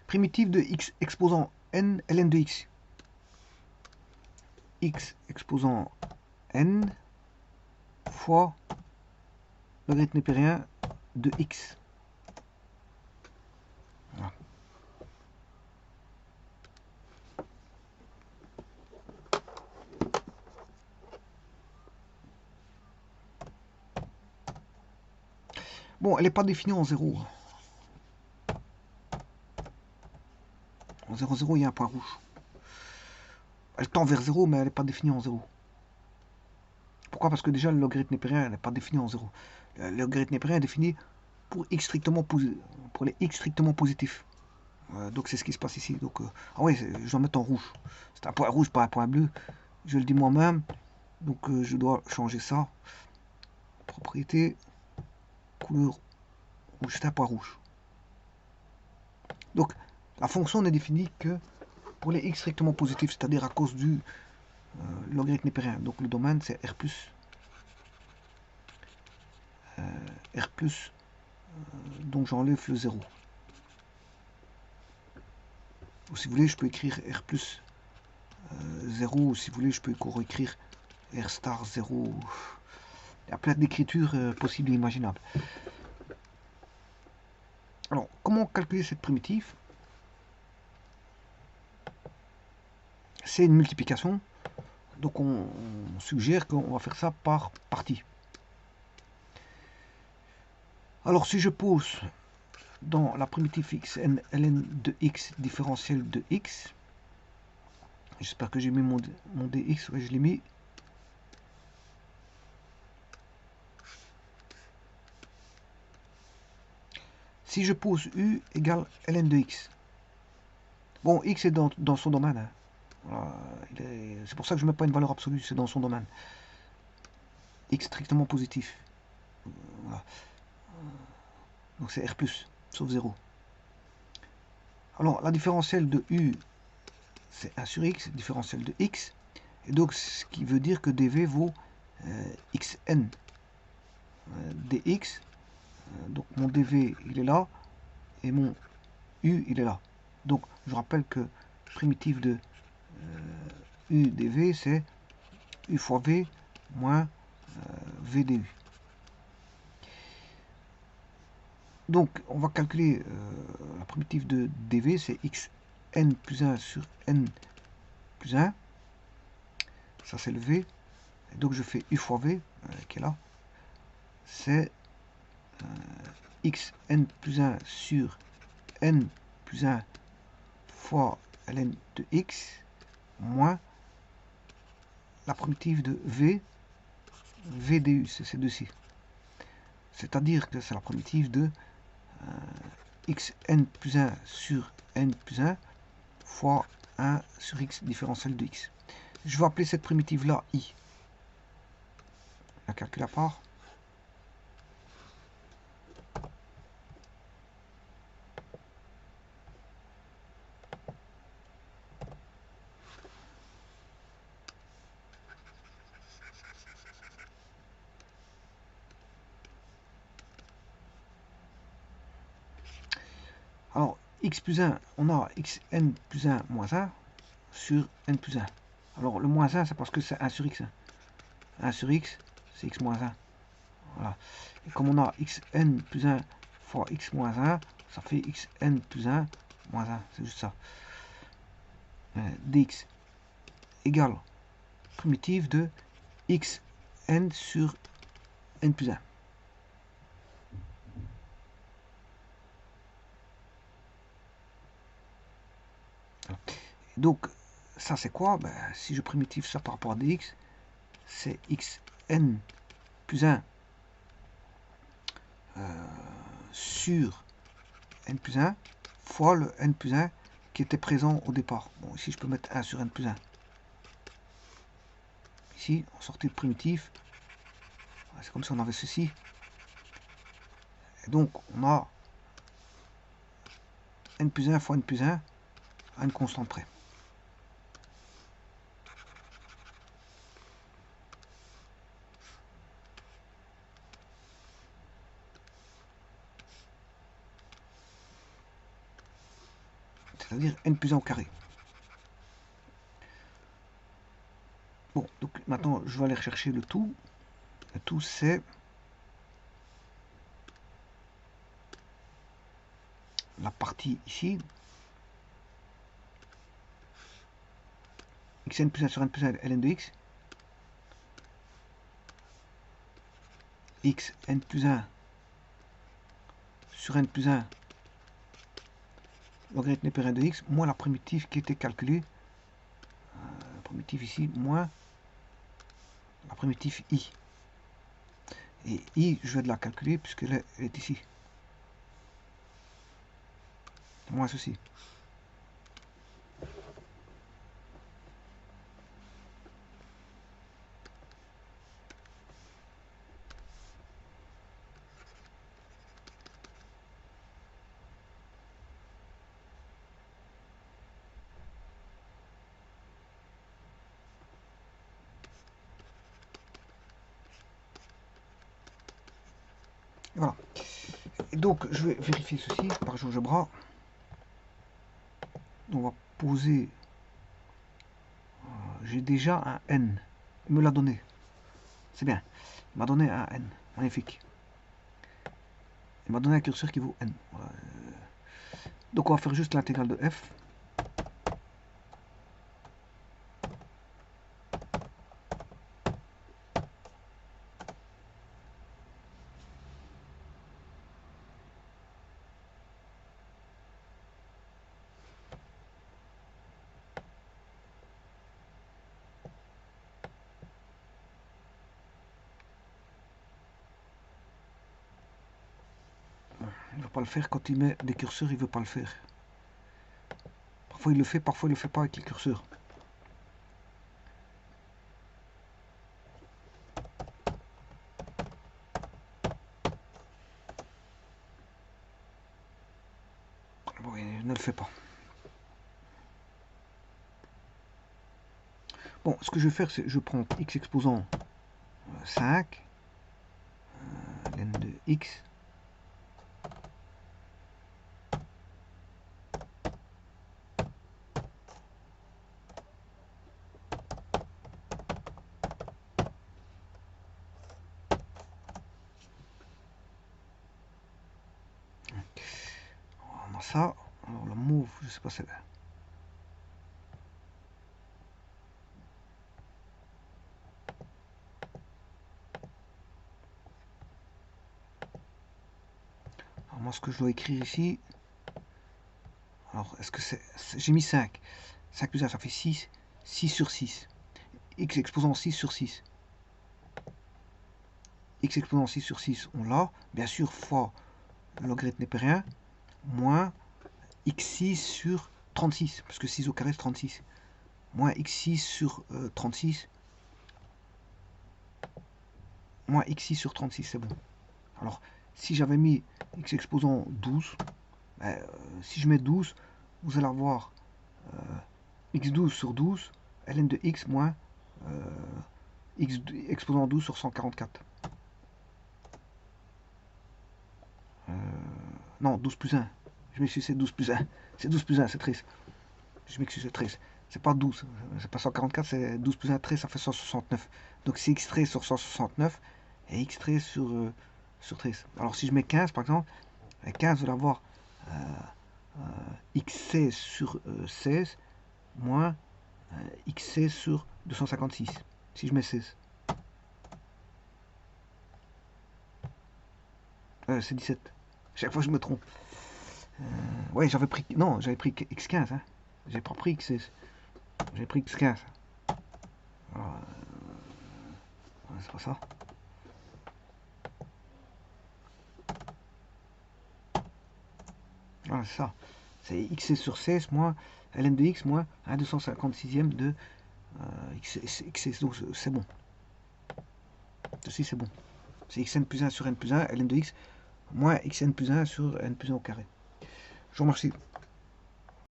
Primitive de x exposant n ln de x. X exposant n fois logarithme népérien de x. Voilà. Bon, elle n'est pas définie en 0. En 0, 0, il y a un point rouge. Elle tend vers 0, mais elle n'est pas définie en 0. Pourquoi? Parce que déjà, le logarithme népérien n'est pas défini en 0. Le logarithme népérien est défini pour les x strictement positifs. Donc c'est ce qui se passe ici. Donc, ah oui, je dois mettre en rouge. C'est un point rouge, pas un point bleu. Je le dis moi-même. Donc je dois changer ça. Propriété, couleur rouge, c'est un point rouge. Donc la fonction n'est définie que pour les x strictement positifs, c'est-à-dire à cause du logarithme népérien. Donc le domaine c'est R+. R+, donc j'enlève le 0. Ou si vous voulez, je peux écrire R+, 0, ou si vous voulez, je peux encore écrire R star 0. Il y a plein d'écritures possibles et imaginables. Alors, comment calculer cette primitive? C'est une multiplication. Donc on suggère qu'on va faire ça par partie. Alors si je pose dans la primitive x n ln de x différentielle de x, j'espère que j'ai mis mon dx, ouais, je l'ai mis. Si je pose u égale ln de x, bon, x est dans son domaine, hein. Voilà, c'est pour ça que je ne mets pas une valeur absolue, c'est dans son domaine. X strictement positif. Voilà. Donc c'est R+, sauf 0. Alors la différentielle de u, c'est 1 sur x, différentielle de x. Et donc ce qui veut dire que dv vaut xn dx. Donc mon dv il est là, et mon u il est là. Donc je rappelle que primitive de u dv c'est u fois v moins v du. Donc on va calculer la primitive de dv, c'est xn plus 1 sur n plus 1. Ça c'est le v. Et donc je fais u fois v, qui est là. C'est xn plus 1 sur n plus 1 fois ln de x moins la primitive de v, v du, c'est ces deux-ci. C'est-à-dire que c'est la primitive de xn plus 1 sur n plus 1 fois 1 sur x différentielle de x. Je vais appeler cette primitive-là i. La calcul à part. Alors, x plus 1, on a xn plus 1 moins 1 sur n plus 1. Alors, le moins 1, c'est parce que c'est 1 sur x. 1 sur x, c'est x moins 1. Voilà. Et comme on a xn plus 1 fois x moins 1, ça fait xn plus 1 moins 1. C'est juste ça. Dx égale primitive de xn sur n plus 1. Donc, ça c'est quoi? Ben, si je primitive ça par rapport à dx, c'est xn plus 1 sur n plus 1 fois le n plus 1 qui était présent au départ. Bon, ici je peux mettre 1 sur n plus 1. Ici, en sortie de primitif, c'est comme si on avait ceci. Et donc, on a n plus 1 fois n plus 1 à une constante près. c'est-à-dire n plus 1 au carré. Bon, donc maintenant, je vais aller rechercher le tout. Le tout, c'est la partie ici. Xn plus 1 sur n plus 1 ln de x. X n plus 1 sur n plus 1 logarithme népérien de x moins la primitive qui était calculée. La primitive ici moins la primitive i. Et i, je vais de la calculer puisqu'elle est ici. Moins ceci. Voilà. Et donc, je vais vérifier ceci par GeoGebra. On va poser. J'ai déjà un n. Il me l'a donné. C'est bien. Il m'a donné un n. Magnifique. Il m'a donné un curseur qui vaut n. Voilà. Donc, on va faire juste l'intégrale de f. Il ne veut pas le faire quand il met des curseurs, il ne veut pas le faire. Parfois il le fait, parfois il ne le fait pas avec les curseurs. Bon, il ne le fait pas. Bon, ce que je vais faire, c'est je prends x exposant 5, ln de x. On a ça. Alors la mauve, je sais pas c'est. Alors moi ce que je dois écrire ici. Alors est-ce que c'est. J'ai mis 5. 5 plus 1 ça fait 6. 6 sur 6. X exposant 6 sur 6. X exposant 6 sur 6, on l'a. Bien sûr, fois le logarithme népérien, moins x6 sur 36. Parce que 6 au carré c'est 36. Moins x6 sur 36. Moins x6 sur 36, c'est bon. Alors, si j'avais mis x exposant 12, ben, si je mets 12, vous allez avoir x12 sur 12, ln de x moins x exposant 12 sur 144. Non, 12 plus 1. Je m'excuse, c'est 12 plus 1. C'est 12 plus 1, c'est 13. Je m'excuse, c'est 13. C'est pas 12, c'est pas 144, c'est 12 plus 1, 13, ça fait 169. Donc c'est x 13 sur 169 et x 13 sur 13. Alors si je mets 15 par exemple, 15 vous allez avoir x 16 sur 16 moins x 16 sur 256. Si je mets 16. C'est 17. Chaque fois je me trompe. Ouais, j'avais pris. Non, j'avais pris x15. Hein. J'ai pas pris x16. J'ai pris x15. C'est pas ça. Voilà, c'est ça. C'est x sur 16 moins ln de x moins 1 256e de x. Donc c'est bon. Ceci c'est bon. C'est xn plus 1 sur n plus 1, ln de x moins xn plus 1 sur n plus 1 au carré. Je vous remercie.